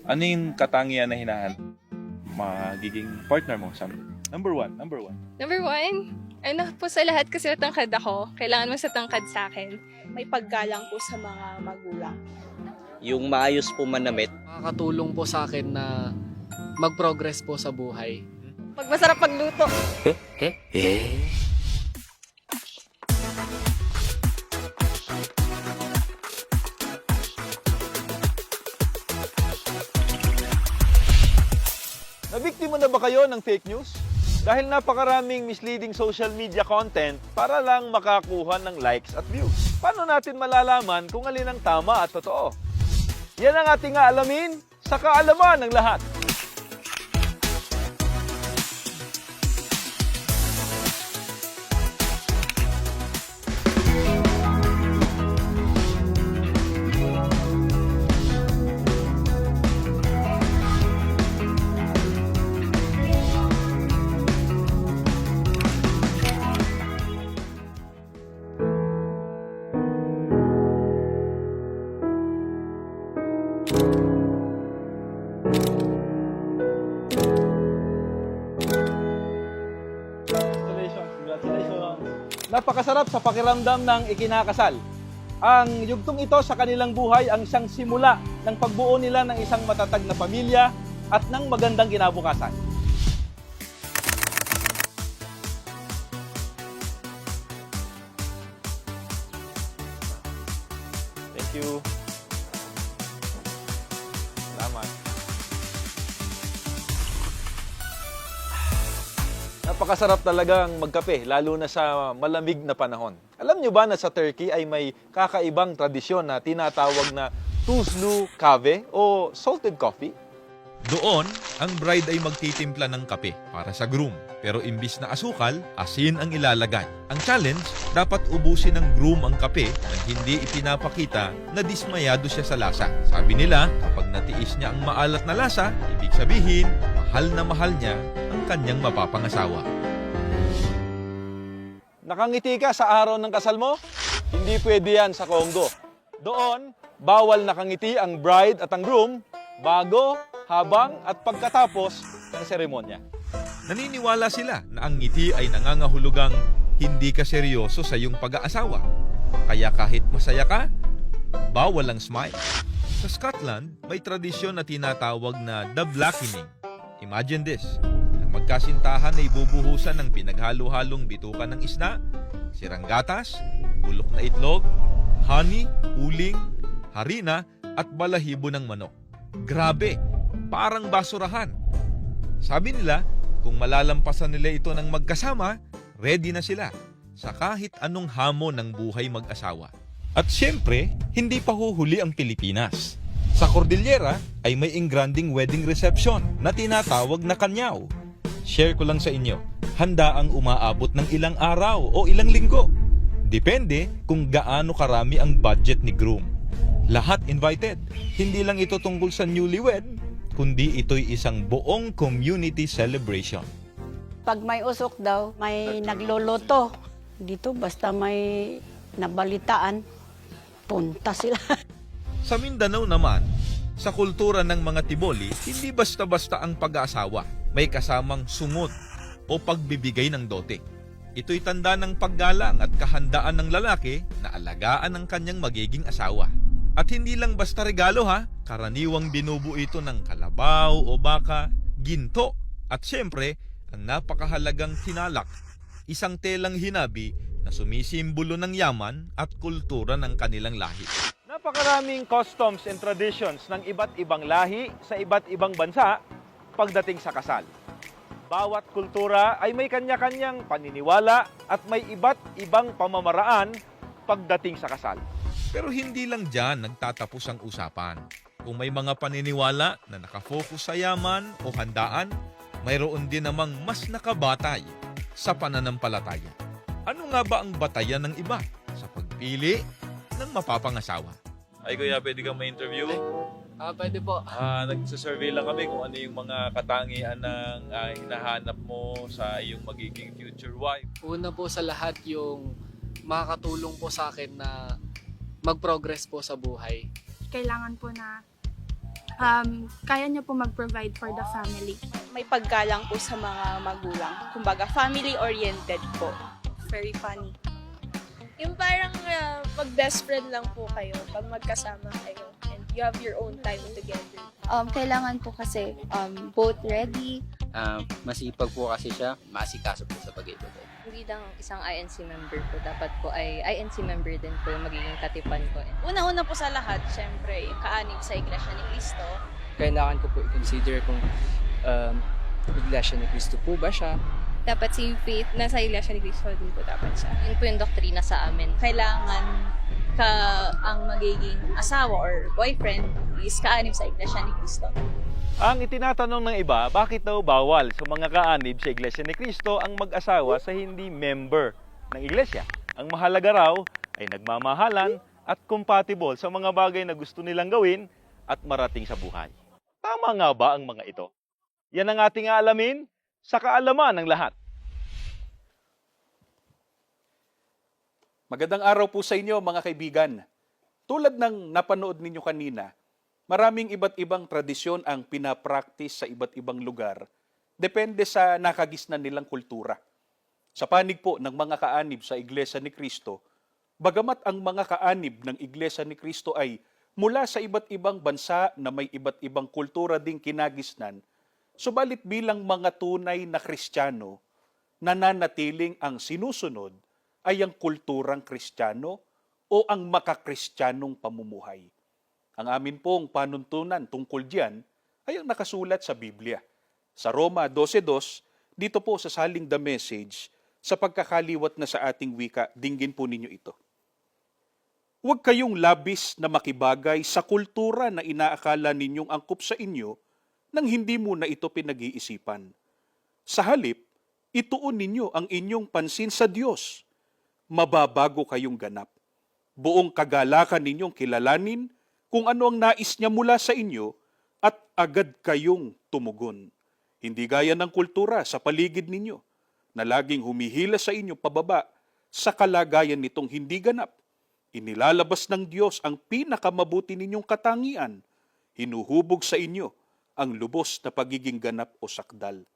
Ano yung katangian na hinahanap magiging partner mo sa number one? Number one, ano po sa lahat kasi tangkad ako. Kailangan mo sa tangkad sa akin. May paggalang po sa mga magulang. Yung maayos po manamit. Makakatulong po sa akin na mag-progress po sa buhay. Pag masarap pagluto. Nabiktima na ba kayo ng fake news? Dahil napakaraming misleading social media content para lang makakuha ng likes at views. Paano natin malalaman kung alin ang tama at totoo? Yan ang ating aalamin sa kaalaman ng lahat. Napakasarap sa pakiramdam ng ikinakasal. Ang yugtong ito sa kanilang buhay ang siyang simula ng pagbuo nila ng isang matatag na pamilya at ng magandang kinabukasan. Thank you. Salamat. Napakasarap talagang magkape, lalo na sa malamig na panahon. Alam nyo ba na sa Turkey ay may kakaibang tradisyon na tinatawag na tuzlu kahve o salted coffee? Doon, ang bride ay magtitimpla ng kape para sa groom. Pero imbis na asukal, asin ang ilalagay. Ang challenge, dapat ubusin ng groom ang kape nang hindi ipinapakita na dismayado siya sa lasa. Sabi nila, kapag natiis niya ang maalat na lasa, ibig sabihin, mahal na mahal niya ang kanyang mapapangasawa. Nakangiti ka sa araw ng kasal mo? Hindi pwede yan sa Congo. Doon, bawal nakangiti ang bride at ang groom bago, habang at pagkatapos ng seremonya. Naniniwala sila na ang ngiti ay nangangahulugang hindi ka seryoso sa iyong pag-aasawa. Kaya kahit masaya ka, bawal ang smile. Sa Scotland, may tradisyon na tinatawag na the blackening. Imagine this, ang magkasintahan ay bubuhusan ng pinaghalo-halong bitukan ng isda, sirang gatas, bulok na itlog, honey, uling, harina, at balahibo ng manok. Grabe! Parang basurahan. Sabi nila, kung malalampasan nila ito ng magkasama, ready na sila sa kahit anong hamon ng buhay mag-asawa. At syempre, hindi pa huhuli ang Pilipinas. Sa Cordillera ay may engranding wedding reception na tinatawag na kanyaw. Share ko lang sa inyo, handa ang umaabot ng ilang araw o ilang linggo. Depende kung gaano karami ang budget ni groom. Lahat invited. Hindi lang ito tungkol sa newlywed, kundi ito'y isang buong community celebration. Pag may usok daw, may nagluluto. Dito basta may nabalitaan, punta sila. Sa Mindanao naman, sa kultura ng mga Tiboli, hindi basta-basta ang pag-aasawa. May kasamang sungod o pagbibigay ng dote. Ito'y tanda ng paggalang at kahandaan ng lalaki na alagaan ang kanyang magiging asawa. At hindi lang basta regalo ha, karaniwang binubuo ito ng kalabaw o baka, ginto, at syempre, ang napakahalagang tinalak, isang telang hinabi na sumisimbolo ng yaman at kultura ng kanilang lahi. Napakaraming customs and traditions ng iba't ibang lahi sa iba't ibang bansa pagdating sa kasal. Bawat kultura ay may kanya-kanyang paniniwala at may iba't ibang pamamaraan pagdating sa kasal. Pero hindi lang dyan nagtatapos ang usapan. Kung may mga paniniwala na nakafocus sa yaman o handaan, mayroon din namang mas nakabatay sa pananampalataya. Ano nga ba ang batayan ng iba sa pagpili ng mapapangasawa? Ay kuya, pwede kang ma-interview? Pwede po. Nagsasurvey lang kami kung ano yung mga katangian ng hinahanap mo sa iyong magiging future wife. Una po sa lahat yung makakatulong po sa akin na mag-progress po sa buhay. Kailangan po na kaya niya po mag-provide for the family. May paggalang po sa mga magulang. Kumbaga, family-oriented po. Very funny. Yung parang mag-best friend lang po kayo pag magkasama kayo and you have your own time together. Kailangan po kasi both ready. Masipag po kasi siya, masikaso po sa pag-ibig. Hindi lang isang INC member po, dapat po ay INC member din po yung magiging katipan ko. Una-una po sa lahat, syempre, yung kaanib sa Iglesia ni Cristo. Kailangan ko po i-consider kung Iglesia ni Cristo po ba siya. Dapat si faith nasa Iglesia ni Cristo din po dapat siya. Yun po yung doktrina sa amin. Kailangan ang magiging asawa or boyfriend is kaanib sa Iglesia ni Cristo. Ang itinatanong ng iba, bakit daw bawal sa mga kaanib sa Iglesia ni Cristo ang mag-asawa sa hindi member ng Iglesia? Ang mahalaga raw ay nagmamahalan at compatible sa mga bagay na gusto nilang gawin at marating sa buhay. Tama nga ba ang mga ito? Yan ang ating aalamin sa kaalaman ng lahat. Magandang araw po sa inyo mga kaibigan. Tulad ng napanood ninyo kanina, maraming iba't ibang tradisyon ang pinapractice sa iba't ibang lugar. Depende sa nakagisnan nilang kultura. Sa panig po ng mga kaanib sa Iglesia ni Cristo, bagamat ang mga kaanib ng Iglesia ni Cristo ay mula sa iba't ibang bansa na may iba't ibang kultura ding kinagisnan, subalit bilang mga tunay na Kristiyano, nananatiling ang sinusunod ay ang kulturang Kristiyano o ang makakristyanong pamumuhay. Ang amin pong panuntunan tungkol diyan ay ang nakasulat sa Biblia. Sa Roma 12:2, dito po sa saling The Message, sa pagkakaliwat na sa ating wika, dinggin po ninyo ito. Huwag kayong labis na makibagay sa kultura na inaakala ninyong angkop sa inyo nang hindi mo na ito pinag-iisipan. Sa halip, ituon ninyo ang inyong pansin sa Diyos. Mababago kayong ganap. Buong kagalakan ninyong kilalanin kung ano ang nais niya mula sa inyo at agad kayong tumugon. Hindi gaya ng kultura sa paligid ninyo na laging humihila sa inyo pababa sa kalagayan nitong hindi ganap. Inilalabas ng Diyos ang pinakamabuti ninyong katangian. Hinuhubog sa inyo ang lubos na pagiging ganap o sakdal.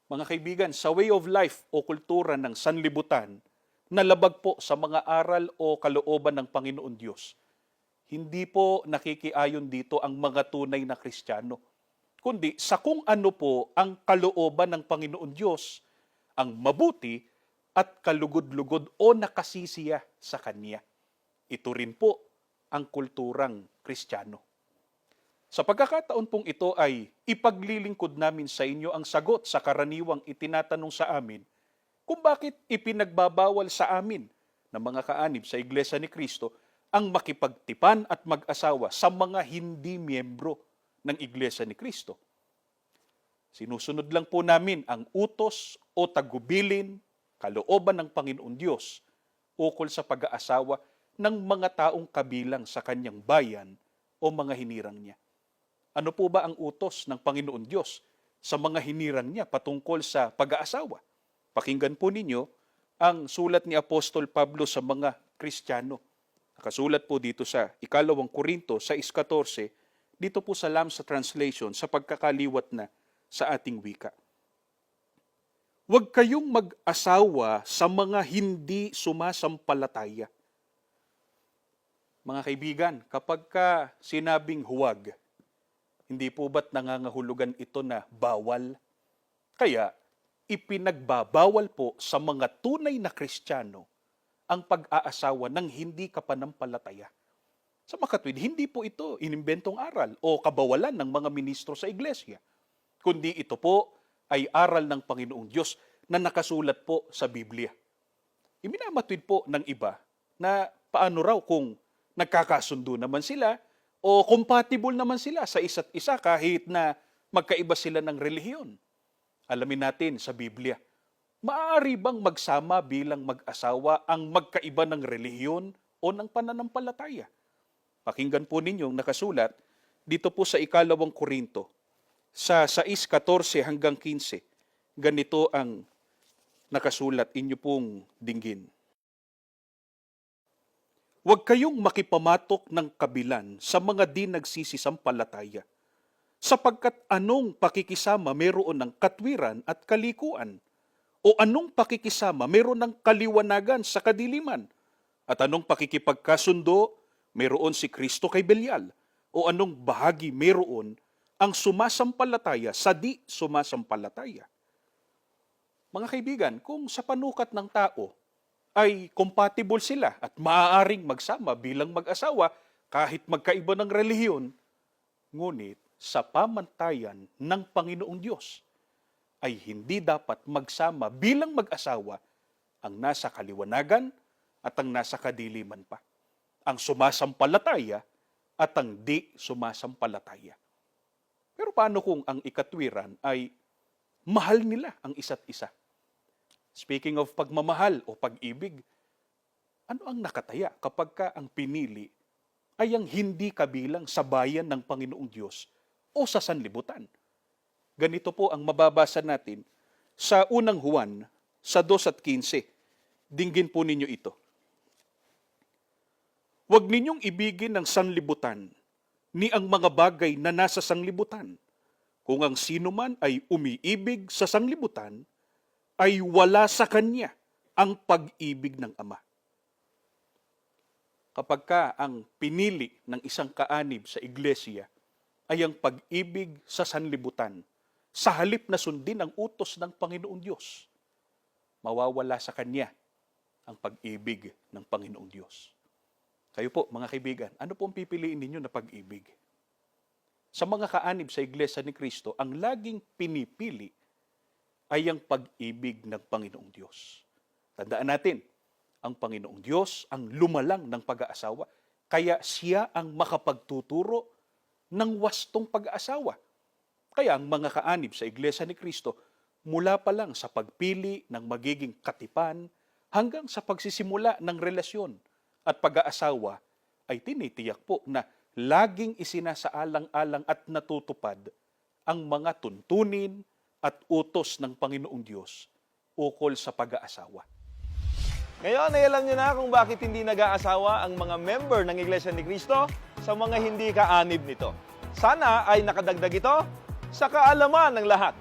Mga kaibigan, sa way of life o kultura ng sanlibutan, nalabag po sa mga aral o kalooban ng Panginoon Diyos. Hindi po nakikiayon dito ang mga tunay na Kristiyano, kundi sa kung ano po ang kalooban ng Panginoon Diyos, ang mabuti at kalugod-lugod o nakasisiya sa Kanya. Ito rin po ang kulturang Kristiyano. Sa pagkakataon pong ito ay ipaglilingkod namin sa inyo ang sagot sa karaniwang itinatanong sa amin kung bakit ipinagbabawal sa amin ng mga kaanib sa Iglesia ni Cristo ang makipagtipan at mag-asawa sa mga hindi miyembro ng Iglesia ni Cristo. Sinusunod lang po namin ang utos o tagubilin, kalooban ng Panginoon Diyos ukol sa pag-aasawa ng mga taong kabilang sa kanyang bayan o mga hinirang niya. Ano po ba ang utos ng Panginoon Diyos sa mga hinirang niya patungkol sa pag-aasawa? Pakinggan po ninyo ang sulat ni Apostol Pablo sa mga Kristiyano. Nakasulat po dito sa 2 Korinto 6:14, dito po sa Lamsa Translation sa pagkakaliwat na sa ating wika. Huwag kayong mag-asawa sa mga hindi sumasampalataya. Mga kaibigan, kapag ka sinabing huwag, hindi po ba't nangangahulugan ito na bawal? Kaya, ipinagbabawal po sa mga tunay na Kristiyano ang pag-aasawa ng hindi kapanampalataya. Sa makatwid, hindi po ito inimbentong aral o kabawalan ng mga ministro sa iglesia, kundi ito po ay aral ng Panginoong Diyos na nakasulat po sa Biblia. Iminamatwid po ng iba na paano raw kung nagkakasundo naman sila o compatible naman sila sa isa't isa kahit na magkaiba sila ng relihiyon. Alamin natin sa Biblia, maaari bang magsama bilang mag-asawa ang magkaiba ng relihiyon o ng pananampalataya? Pakinggan po ninyong nakasulat dito po sa 2 Korinto, sa 6:14 hanggang 15. Ganito ang nakasulat, inyo pong dinggin. Huwag kayong makipamatok ng kabilan sa mga di nagsisisampalataya, sapagkat anong pakikisama meron ng katwiran at kalikuan? O anong pakikisama meron ng kaliwanagan sa kadiliman? At anong pakikipagkasundo meron si Kristo kay Belial? O anong bahagi meron ang sumasampalataya sa di sumasampalataya? Mga kaibigan, kung sa panukat ng tao ay compatible sila at maaaring magsama bilang mag-asawa kahit magkaiba ng relihiyon, ngunit sa pamantayan ng Panginoong Diyos ay hindi dapat magsama bilang mag-asawa ang nasa kaliwanagan at ang nasa kadiliman pa, ang sumasampalataya at ang di sumasampalataya. Pero paano kung ang ikatwiran ay mahal nila ang isa't isa? Speaking of pagmamahal o pag-ibig, ano ang nakataya kapag ka ang pinili ay ang hindi kabilang sa bayan ng Panginoong Diyos o sa sanlibutan? Ganito po ang mababasa natin sa unang Juan, sa 2:15. Dinggin po ninyo ito. Huwag ninyong ibigin ang sanlibutan ni ang mga bagay na nasa sanglibutan. Kung ang sino man ay umiibig sa sanglibutan, ay wala sa kanya ang pag-ibig ng Ama. Kapag ka ang pinili ng isang kaanib sa iglesia ay ang pag-ibig sa sanlibutan, sa halip na sundin ang utos ng Panginoong Diyos, mawawala sa kanya ang pag-ibig ng Panginoong Diyos. Kayo po, mga kaibigan, ano pong pipiliin ninyo na pag-ibig? Sa mga kaanib sa Iglesia ni Kristo, ang laging pinipili ay ang pag-ibig ng Panginoong Diyos. Tandaan natin, ang Panginoong Diyos ang lumalang ng pag-aasawa, kaya siya ang makapagtuturo ng wastong pag-aasawa. Kaya ang mga kaanib sa Iglesia ni Kristo, mula pa lang sa pagpili ng magiging katipan hanggang sa pagsisimula ng relasyon at pag-aasawa, ay tinitiyak po na laging isinasaalang-alang at natutupad ang mga tuntunin at utos ng Panginoong Diyos ukol sa pag-aasawa. Ngayon ay alam nyo na kung bakit hindi nag-aasawa ang mga member ng Iglesia ni Cristo sa mga hindi kaanib nito. Sana ay nakadagdag ito sa kaalaman ng lahat.